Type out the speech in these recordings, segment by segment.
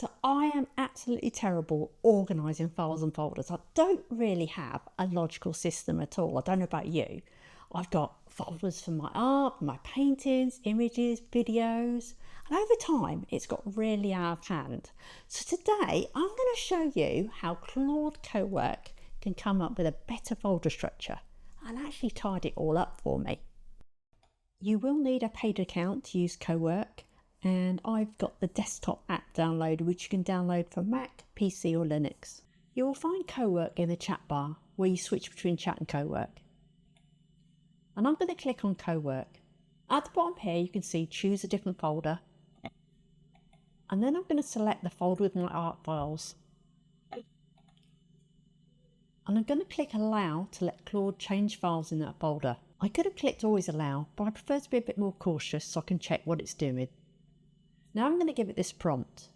So I am absolutely terrible organising files and folders. I don't really have a logical system at all. I don't know about you. I've got folders for my art, my paintings, images, videos, and over time it's got really out of hand. So today I'm going to show you how Claude Cowork can come up with a better folder structure and actually tidy it all up for me. You will need a paid account to use Cowork, and I've got the desktop app downloaded, which you can download for Mac, PC or Linux. You will find Cowork in the chat bar where you switch between chat and Cowork. And I'm going to click on Cowork. At the bottom here you can see choose a different folder, and then I'm going to select the folder with my art files. And I'm going to click allow to let Claude change files in that folder. I could have clicked always allow, but I prefer to be a bit more cautious so I can check what it's doing. Now I'm going to give it this prompt.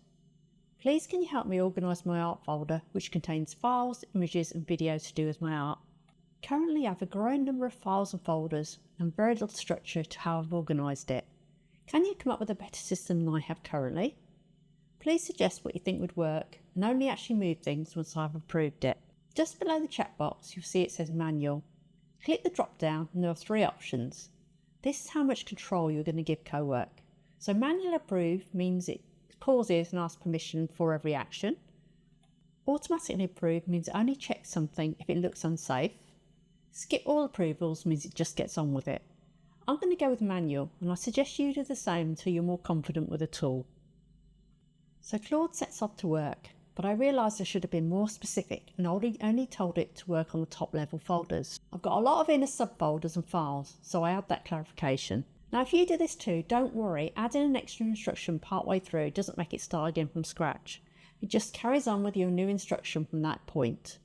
Please can you help me organise my art folder, which contains files, images and videos to do with my art. Currently I have a growing number of files and folders and very little structure to how I've organised it. Can you come up with a better system than I have currently? Please suggest what you think would work and only actually move things once I've approved it. Just below the chat box you'll see it says manual. Click the drop down and there are 3 options. This is how much control you're going to give Cowork. So manual approve means it pauses and asks permission for every action. Automatically approve means it only checks something if it looks unsafe. Skip all approvals means it just gets on with it. I'm going to go with manual, and I suggest you do the same until you're more confident with the tool. So Claude sets off to work, but I realised I should have been more specific and only told it to work on the top level folders. I've got a lot of inner subfolders and files, so I add that clarification. Now if you do this too, don't worry, adding an extra instruction partway through doesn't make it start again from scratch. It just carries on with your new instruction from that point.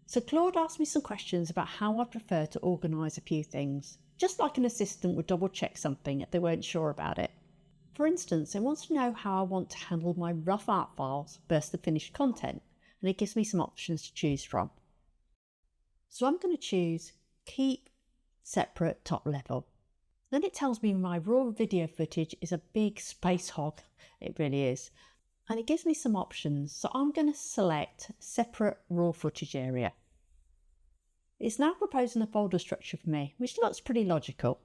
So Claude asked me some questions about how I prefer to organise a few things, just like an assistant would double check something if they weren't sure about it. For instance, it wants to know how I want to handle my rough art files versus the finished content, and it gives me some options to choose from. So I'm going to choose keep separate top level. Then it tells me my raw video footage is a big space hog. It really is. And it gives me some options. So I'm going to select separate raw footage area. It's now proposing a folder structure for me, which looks pretty logical.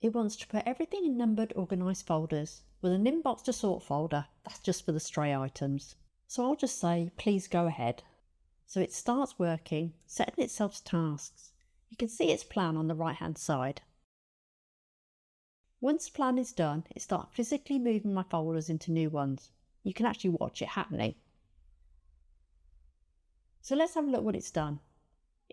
It wants to put everything in numbered organised folders with an inbox to sort folder. That's just for the stray items. So I'll just say, please go ahead. So it starts working, setting itself tasks. You can see its plan on the right hand side. Once the plan is done, it starts physically moving my folders into new ones. You can actually watch it happening. So let's have a look what it's done.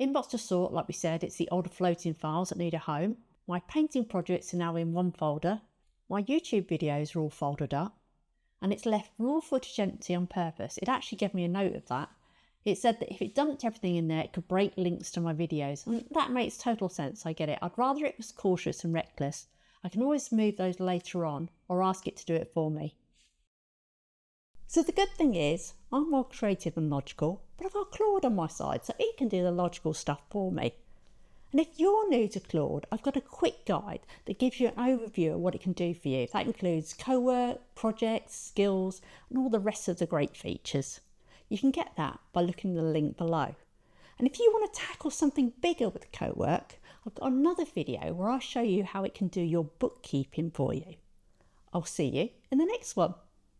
Inbox to sort, like we said, it's the older floating files that need a home. My painting projects are now in one folder. My YouTube videos are all folded up. And it's left raw footage empty on purpose. It actually gave me a note of that. It said that if it dumped everything in there, it could break links to my videos. And that makes total sense, I get it. I'd rather it was cautious and reckless. I can always move those later on or ask it to do it for me. So the good thing is, I'm more creative and logical, but I've got Claude on my side, so he can do the logical stuff for me. And if you're new to Claude, I've got a quick guide that gives you an overview of what it can do for you. That includes Cowork, projects, skills, and all the rest of the great features. You can get that by looking at the link below. And if you want to tackle something bigger with Cowork, I've got another video where I show you how it can do your bookkeeping for you. I'll see you in the next one.